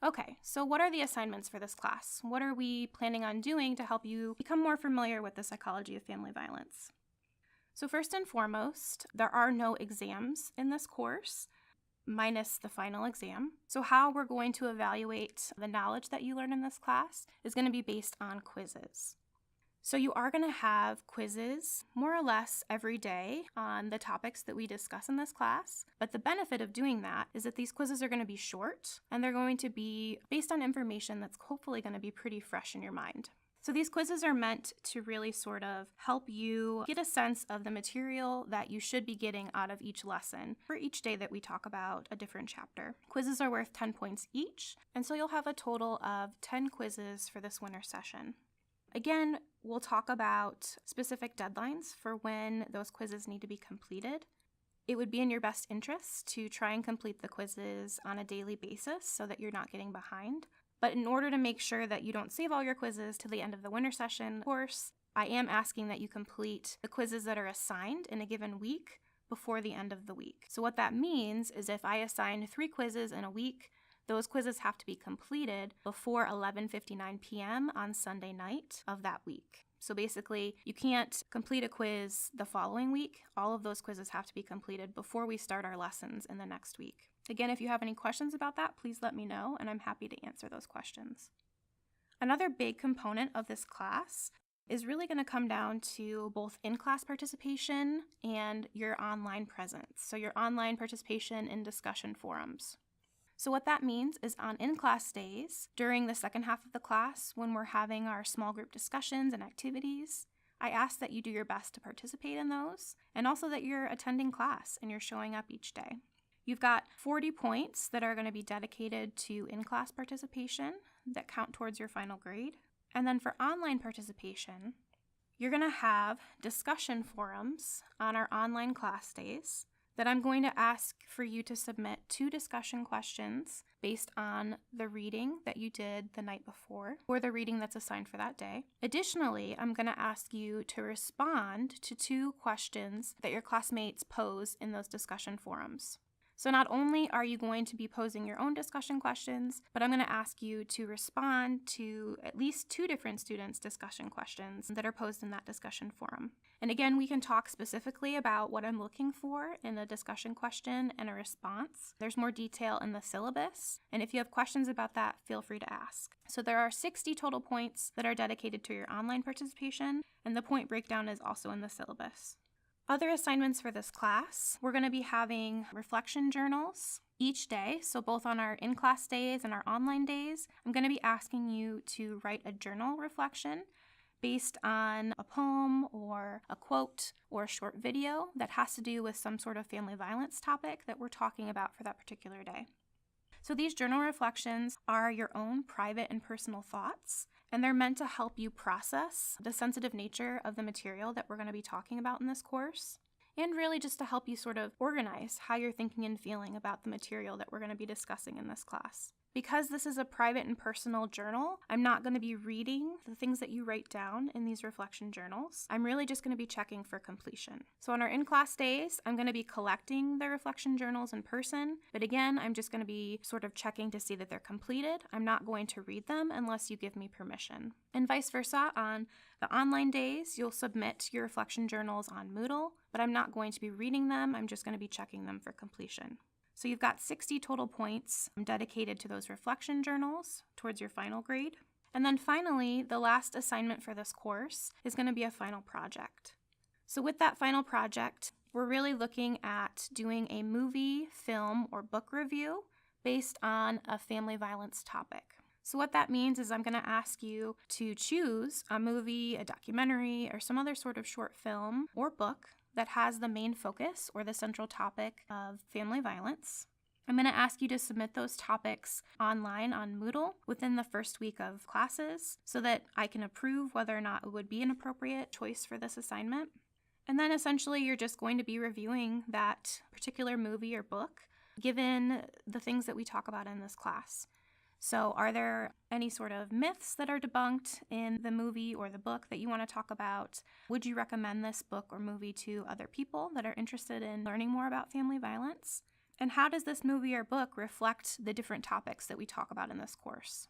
Okay, so what are the assignments for this class? What are we planning on doing to help you become more familiar with the psychology of family violence? So first and foremost, there are no exams in this course, minus the final exam. So how we're going to evaluate the knowledge that you learn in this class is going to be based on quizzes. So you are going to have quizzes more or less every day on the topics that we discuss in this class. But the benefit of doing that is that these quizzes are going to be short and they're going to be based on information that's hopefully going to be pretty fresh in your mind. So these quizzes are meant to really sort of help you get a sense of the material that you should be getting out of each lesson for each day that we talk about a different chapter. Quizzes are worth 10 points each, and so you'll have a total of 10 quizzes for this winter session. Again, we'll talk about specific deadlines for when those quizzes need to be completed. It would be in your best interest to try and complete the quizzes on a daily basis so that you're not getting behind. But in order to make sure that you don't save all your quizzes to the end of the winter session course, I am asking that you complete the quizzes that are assigned in a given week before the end of the week. So what that means is if I assign 3 quizzes in a week, those quizzes have to be completed before 11:59 p.m. on Sunday night of that week. So basically, you can't complete a quiz the following week. All of those quizzes have to be completed before we start our lessons in the next week. Again, if you have any questions about that, please let me know, and I'm happy to answer those questions. Another big component of this class is really going to come down to both in-class participation and your online presence, so your online participation in discussion forums. So what that means is on in-class days, during the second half of the class, when we're having our small group discussions and activities, I ask that you do your best to participate in those, and also that you're attending class and you're showing up each day. You've got 40 points that are going to be dedicated to in-class participation that count towards your final grade. And then for online participation, you're going to have discussion forums on our online class days that I'm going to ask for you to submit 2 discussion questions based on the reading that you did the night before or the reading that's assigned for that day. Additionally, I'm going to ask you to respond to 2 questions that your classmates pose in those discussion forums. So not only are you going to be posing your own discussion questions, but I'm going to ask you to respond to at least 2 different students' discussion questions that are posed in that discussion forum. And again, we can talk specifically about what I'm looking for in a discussion question and a response. There's more detail in the syllabus, and if you have questions about that, feel free to ask. So there are 60 total points that are dedicated to your online participation, and the point breakdown is also in the syllabus. Other assignments for this class, we're going to be having reflection journals each day. So both on our in-class days and our online days, I'm going to be asking you to write a journal reflection based on a poem or a quote or a short video that has to do with some sort of family violence topic that we're talking about for that particular day. So these journal reflections are your own private and personal thoughts, and they're meant to help you process the sensitive nature of the material that we're going to be talking about in this course, and really just to help you sort of organize how you're thinking and feeling about the material that we're going to be discussing in this class. Because this is a private and personal journal, I'm not going to be reading the things that you write down in these reflection journals. I'm really just going to be checking for completion. So on our in-class days, I'm going to be collecting the reflection journals in person, but again, I'm just going to be sort of checking to see that they're completed. I'm not going to read them unless you give me permission. And vice versa, on the online days, you'll submit your reflection journals on Moodle, but I'm not going to be reading them. I'm just going to be checking them for completion. So you've got 60 total points dedicated to those reflection journals towards your final grade. And then finally, the last assignment for this course is going to be a final project. So with that final project, we're really looking at doing a movie, film, or book review based on a family violence topic. So what that means is I'm going to ask you to choose a movie, a documentary, or some other sort of short film or book that has the main focus or the central topic of family violence. I'm going to ask you to submit those topics online on Moodle within the first week of classes so that I can approve whether or not it would be an appropriate choice for this assignment. And then essentially you're just going to be reviewing that particular movie or book given the things that we talk about in this class. So are there any sort of myths that are debunked in the movie or the book that you want to talk about? Would you recommend this book or movie to other people that are interested in learning more about family violence? And how does this movie or book reflect the different topics that we talk about in this course?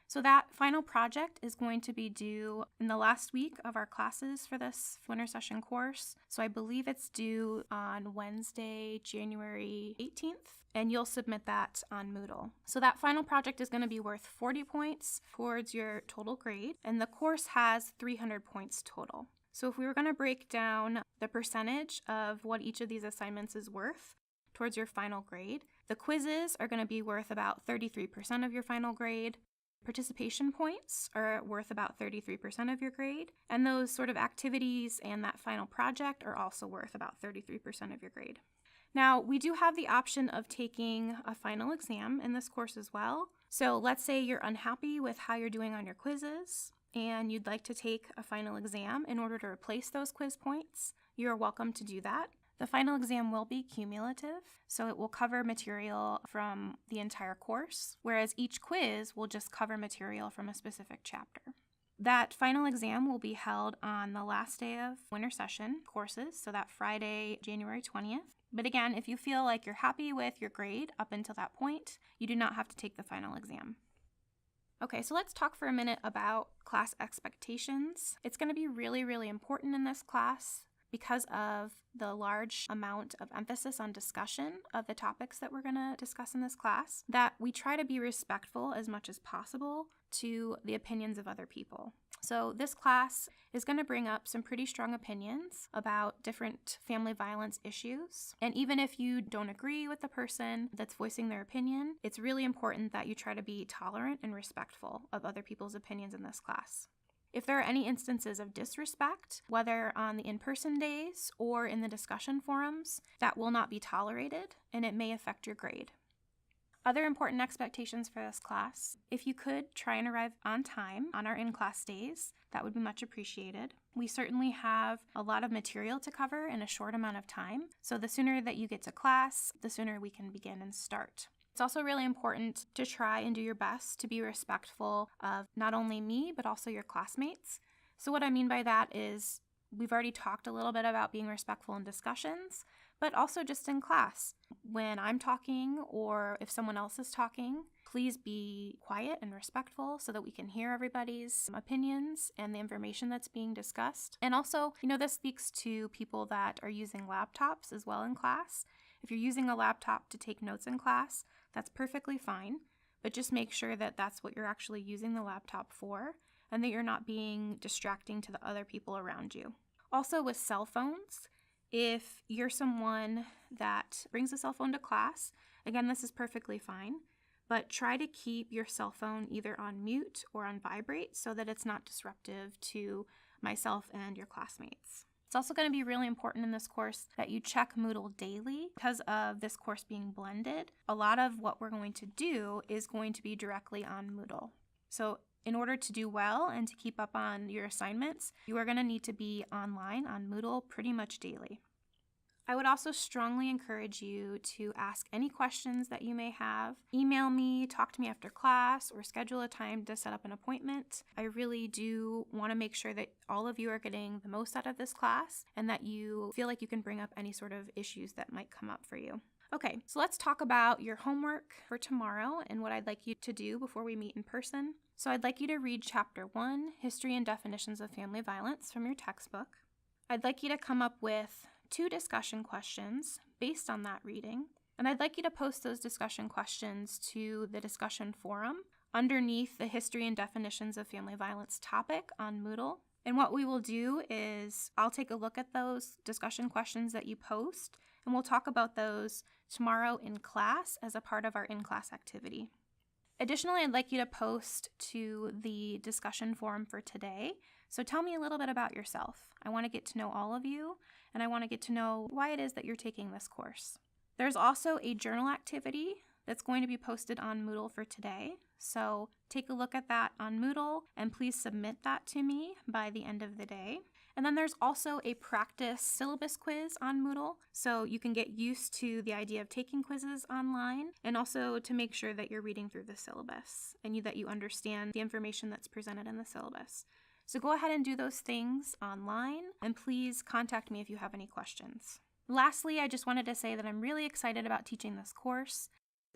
So that final project is going to be due in the last week of our classes for this winter session course. So I believe it's due on Wednesday, January 18th, and you'll submit that on Moodle. So that final project is going to be worth 40 points towards your total grade, and the course has 300 points total. So if we were going to break down the percentage of what each of these assignments is worth towards your final grade, the quizzes are going to be worth about 33% of your final grade. Participation points are worth about 33% of your grade, and those sort of activities and that final project are also worth about 33% of your grade. Now, we do have the option of taking a final exam in this course as well. So let's say you're unhappy with how you're doing on your quizzes and you'd like to take a final exam in order to replace those quiz points. You're welcome to do that. The final exam will be cumulative, so it will cover material from the entire course, whereas each quiz will just cover material from a specific chapter. That final exam will be held on the last day of winter session courses, so that Friday, January 20th. But again, if you feel like you're happy with your grade up until that point, you do not have to take the final exam. Okay, so let's talk for a minute about class expectations. It's going to be really, really important in this class because of the large amount of emphasis on discussion of the topics that we're going to discuss in this class, that we try to be respectful as much as possible to the opinions of other people. So this class is going to bring up some pretty strong opinions about different family violence issues. And even if you don't agree with the person that's voicing their opinion, it's really important that you try to be tolerant and respectful of other people's opinions in this class. If there are any instances of disrespect, whether on the in-person days or in the discussion forums, that will not be tolerated, and it may affect your grade. Other important expectations for this class: if you could try and arrive on time on our in-class days, that would be much appreciated. We certainly have a lot of material to cover in a short amount of time, so the sooner that you get to class, the sooner we can begin and start. It's also really important to try and do your best to be respectful of not only me, but also your classmates. So what I mean by that is we've already talked a little bit about being respectful in discussions, but also just in class. When I'm talking or if someone else is talking, please be quiet and respectful so that we can hear everybody's opinions and the information that's being discussed. And also, this speaks to people that are using laptops as well in class. If you're using a laptop to take notes in class, that's perfectly fine, but just make sure that that's what you're actually using the laptop for and that you're not being distracting to the other people around you. Also with cell phones, if you're someone that brings a cell phone to class, again, this is perfectly fine, but try to keep your cell phone either on mute or on vibrate so that it's not disruptive to myself and your classmates. It's also going to be really important in this course that you check Moodle daily because of this course being blended. A lot of what we're going to do is going to be directly on Moodle. So in order to do well and to keep up on your assignments, you are going to need to be online on Moodle pretty much daily. I would also strongly encourage you to ask any questions that you may have. Email me, talk to me after class, or schedule a time to set up an appointment. I really do want to make sure that all of you are getting the most out of this class and that you feel like you can bring up any sort of issues that might come up for you. Okay, so let's talk about your homework for tomorrow and what I'd like you to do before we meet in person. So I'd like you to read Chapter 1, History and Definitions of Family Violence from your textbook. I'd like you to come up with 2 discussion questions based on that reading, and I'd like you to post those discussion questions to the discussion forum underneath the History and Definitions of Family Violence topic on Moodle. And what we will do is I'll take a look at those discussion questions that you post, and we'll talk about those tomorrow in class as a part of our in-class activity. Additionally, I'd like you to post to the discussion forum for today. So tell me a little bit about yourself. I want to get to know all of you, and I want to get to know why it is that you're taking this course. There's also a journal activity that's going to be posted on Moodle for today. So take a look at that on Moodle, and please submit that to me by the end of the day. And then there's also a practice syllabus quiz on Moodle, so you can get used to the idea of taking quizzes online, and also to make sure that you're reading through the syllabus and that you understand the information that's presented in the syllabus. So go ahead and do those things online, and please contact me if you have any questions. Lastly, I just wanted to say that I'm really excited about teaching this course.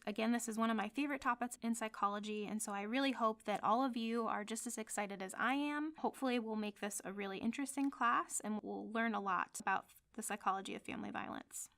Again, this is one of my favorite topics in psychology, and so I really hope that all of you are just as excited as I am. Hopefully, we'll make this a really interesting class, and we'll learn a lot about the psychology of family violence.